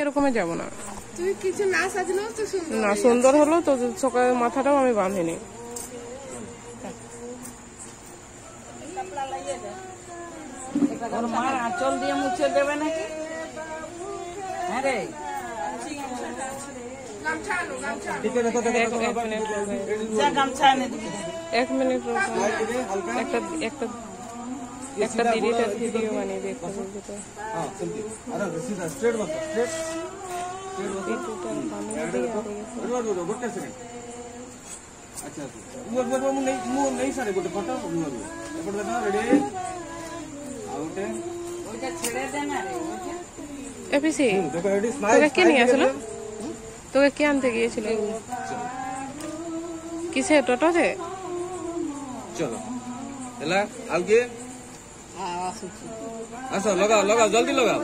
এরকমে যাব না। তুই কিছু না সাজলেও তো সুন্দর না, সুন্দর হলো তো সকালে মাথাটাও আমি বাঁধিনি। মার আঁচল দিয়ে মুছে দেবে নাকি? হ্যাঁ রে, এক মিনিট একটা দিদিটার ভিডিও বানিয়ে দেখতে বলতে তো তোকে কে নিয়ে আসলো? তোকে কে আনতে গিয়েছিল? কিসে? টোটোতে? চলো এলা আগে আসো, লাগাও লাগাও, জলদি লাগাও।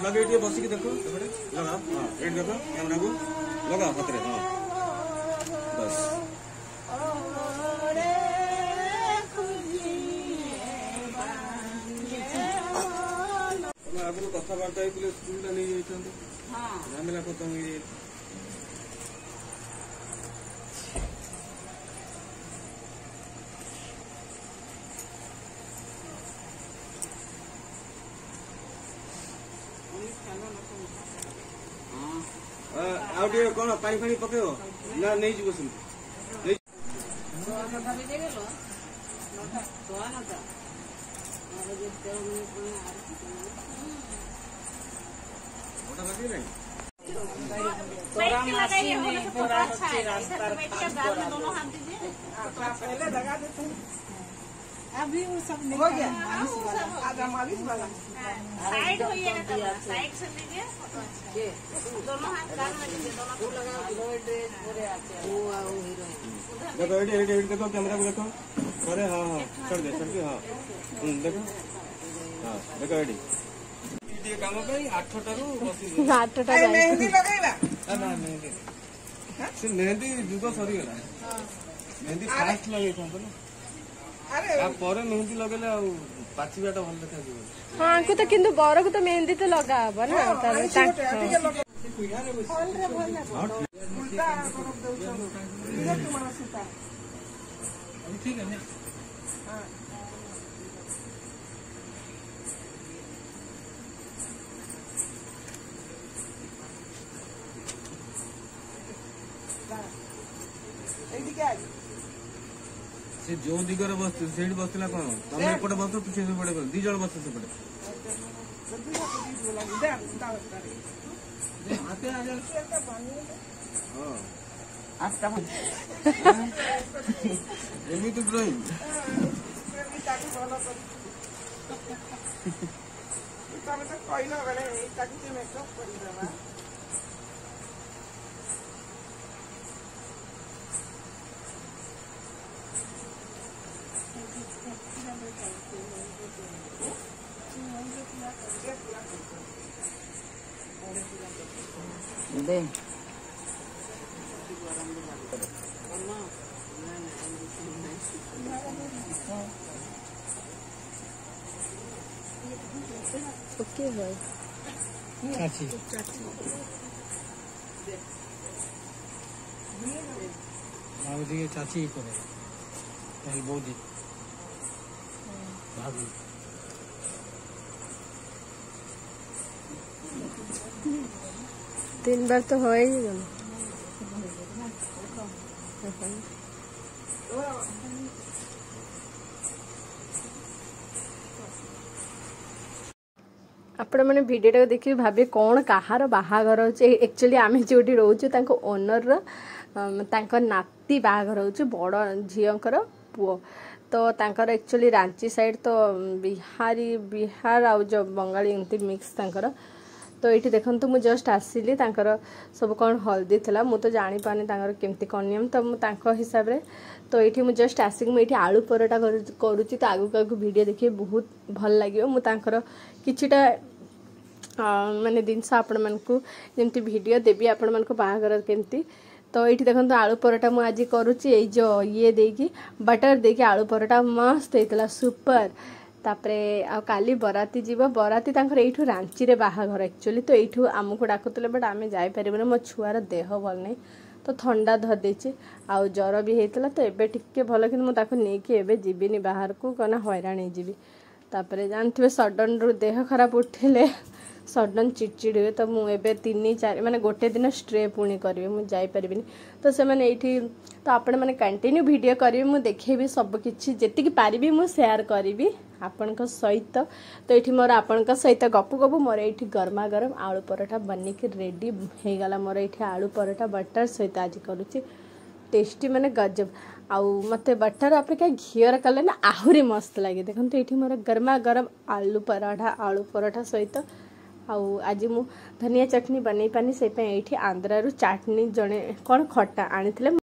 लगे बसिक देखो लगा, हाँ रेड देखो कैमरा को लगा हाथ रे, हाँ बस आगु कथबार्ता स्कूल नहीं झमेला खत्म हो। कौन पानी फानी पकेब ना नहीं जीव से अभी वो सब हो गया, आधा मालिश वाला साइड होइएगा तब साइड से लीजिए, दोनों हाथ कान में लीजिए, दोनों को लगाओ। ड्रेस पूरे आते हैं वो हीरोइन देखो, एडिट देखो, कैमरा को देखो, अरे हाँ हाँ छोड़ दे, हाँ देखो, हाँ देखो एडिट ये काम पे 8टा रु 8टा मेहंदी लगाइबा ना मेहंदी से मेहंदी जुग सरी गेला, मेहंदी फास्ट लगे था ना। अरे पर मेहंदी लगेले आ पाछिबाटा भल देखा जीव। हां को तो किंतु बर को तो मेहंदी तो लगा हबो ना, तबे ठीक है हां एडी क्या से जो दिगरे बस सेठ बसला कोन तमे एपटे बस तू से पड़े दी जण बस से पड़े आते आ जा हां आता एमी तो ड्राइंग ताकि बोला कर तमे तो कोइना बेले ताकि मेकअप कर देबा। दे ओके भाई चाची भाभी के चाची ही करे पहले बहुत भाभी 3 बार तो हो ही गया। आपण मैंने भिडियो देखिए भावे कौन कहार बाहागर होचे। एक्चुअली आम जो रोचु ओनर नाती बाहागर होचे बड़ झीकर पुओ तो तांकर एक्चुअली रांची साइड तो बिहार आउ जो बंगाली एमती मिक्स तांकर तो ये देखो मुझे जस्ट आसिली सब कौन हल्दी थी मुझे जानी पानी केमती कौन नियम तो मुझे हिसाब से तो ये मुझे जस्ट आसिक मुझे आलू परोटा करुच्ची तो आगू आगू वीडियो देखिए बहुत भल लगे मुझे किछिटा माने जिनस आपण मानकु जेमती वीडियो देवी आपण मानकु बाहागर केमती तो ये देखो आलू परोटा मुझे आज करुच्ची ये जो ये देकी बटर देकी आलू परोटा मस्त होता सुपर तापरे आ काली बराती जीव बराती यू रांची रे बाहाघर एक्चुअली तो यू आमको डाकुले बट आम जापर मो छुआर देह भल नहीं तो ठंडा धरदे आउ जर भी होता तो एबे टिके भल कि मुझे जीविनी बाहर को कहना हैरान होपर जानते सडन रु देह खराब उठिले सडन चिड़चिड़ हुए तो मुझे 3-4 माने गोटे दिन स्ट्रे पुणी करेंगे मुझे जापरि तो से मैंने ये तो आपण मैंने कंटिन्यू वीडियो करी मुझे देखेबी सबकि जी पारि मुझे सेयार करी आपण सहित तो ये मोर आपण सहित गपु गपु मोर ये गरमा गरम आलू परोटा बनिक रेडी हो गला मोर ये आलू परोटा बटर सहित आज करुच्ची टेस्टी माने गजब आउ मते बटर अपेक्षा घीर कले ना आहरी मस्त लगे देखो ये मोर गरमा गरम आलू परोटा सहित आउ आज मु धनिया चटनी बनई पानी से ये आंध्रा चाटनी जड़े कौन खट्टा आनी